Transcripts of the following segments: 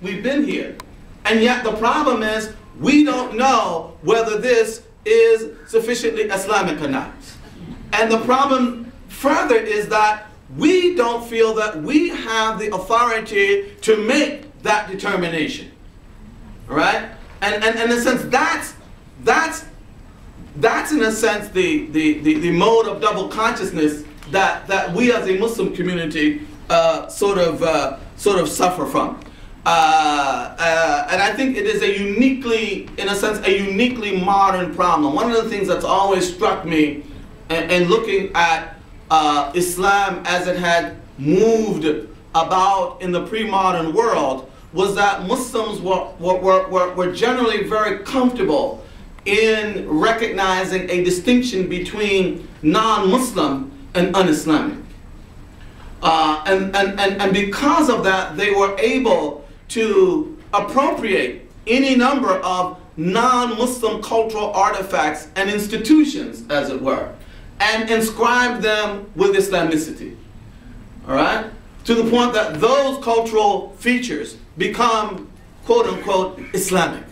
We've been here, and yet the problem is we don't know whether this is sufficiently Islamic or not. And the problem further is that we don't feel that we have the authority to make that determination. All right? And in a sense, that's in a sense the mode of double consciousness that we as a Muslim community sort of suffer from. And I think it is a uniquely, in a sense, a uniquely modern problem. One of the things that's always struck me in looking at Islam as it had moved about in the pre-modern world was that Muslims were generally very comfortable in recognizing a distinction between non-Muslim and un-Islamic. And because of that, they were able to appropriate any number of non-Muslim cultural artifacts and institutions, as it were, and inscribe them with Islamicity. All right? To the point that those cultural features become, quote-unquote, Islamic.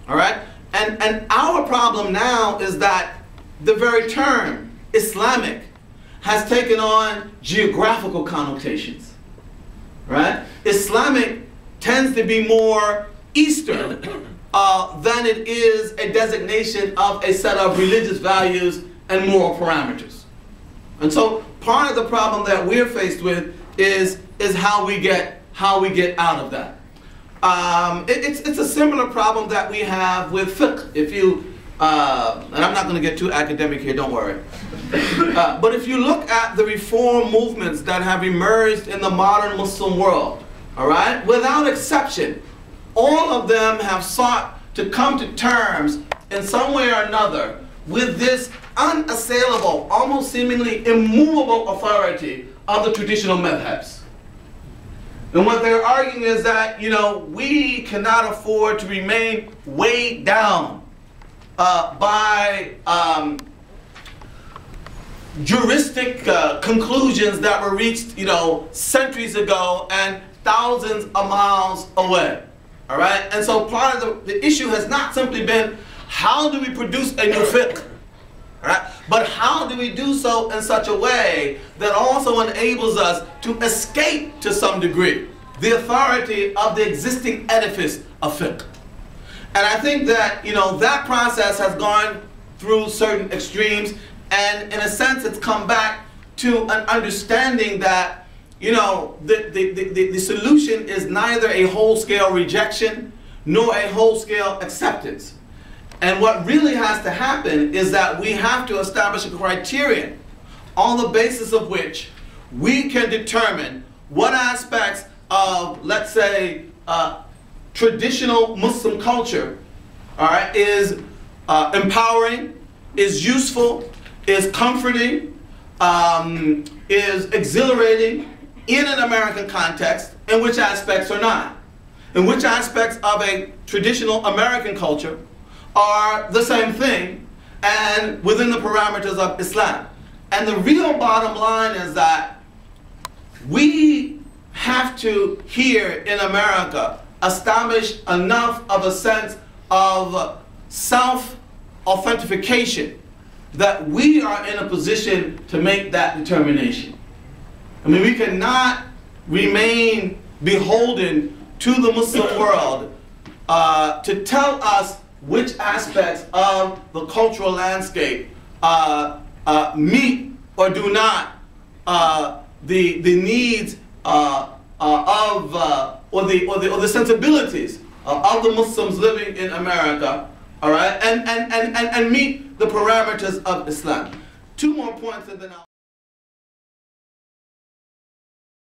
All right? And our problem now is that the very term Islamic has taken on geographical connotations. Right? Islamic tends to be more Eastern than it is a designation of a set of religious values and moral parameters. And so part of the problem that we're faced with is how we get out of that. It's a similar problem that we have with fiqh. If you, and I'm not going to get too academic here, don't worry. But if you look at the reform movements that have emerged in the modern Muslim world, all right, without exception, all of them have sought to come to terms in some way or another with this unassailable, almost seemingly immovable authority of the traditional madhabs. And what they're arguing is that, you know, we cannot afford to remain weighed down by juristic conclusions that were reached, you know, centuries ago and thousands of miles away. All right? And so part of the issue has not simply been how do we produce a new fiqh, right? But how do we do so in such a way that also enables us to escape to some degree the authority of the existing edifice of fiqh. And I think that, you know, that process has gone through certain extremes, and in a sense it's come back to an understanding that, you know, the solution is neither a whole-scale rejection nor a whole-scale acceptance. And what really has to happen is that we have to establish a criterion on the basis of which we can determine what aspects of, let's say, traditional Muslim culture, all right, is empowering, is useful, is comforting, is exhilarating in an American context, and which aspects are not. And which aspects of a traditional American culture are the same thing and within the parameters of Islam. And the real bottom line is that we have to, here in America, establish enough of a sense of self-authentication that we are in a position to make that determination. I mean, we cannot remain beholden to the Muslim world to tell us which aspects of the cultural landscape meet or do not the needs or the sensibilities of the Muslims living in America, all right, and meet the parameters of Islam. Two more points and then I'll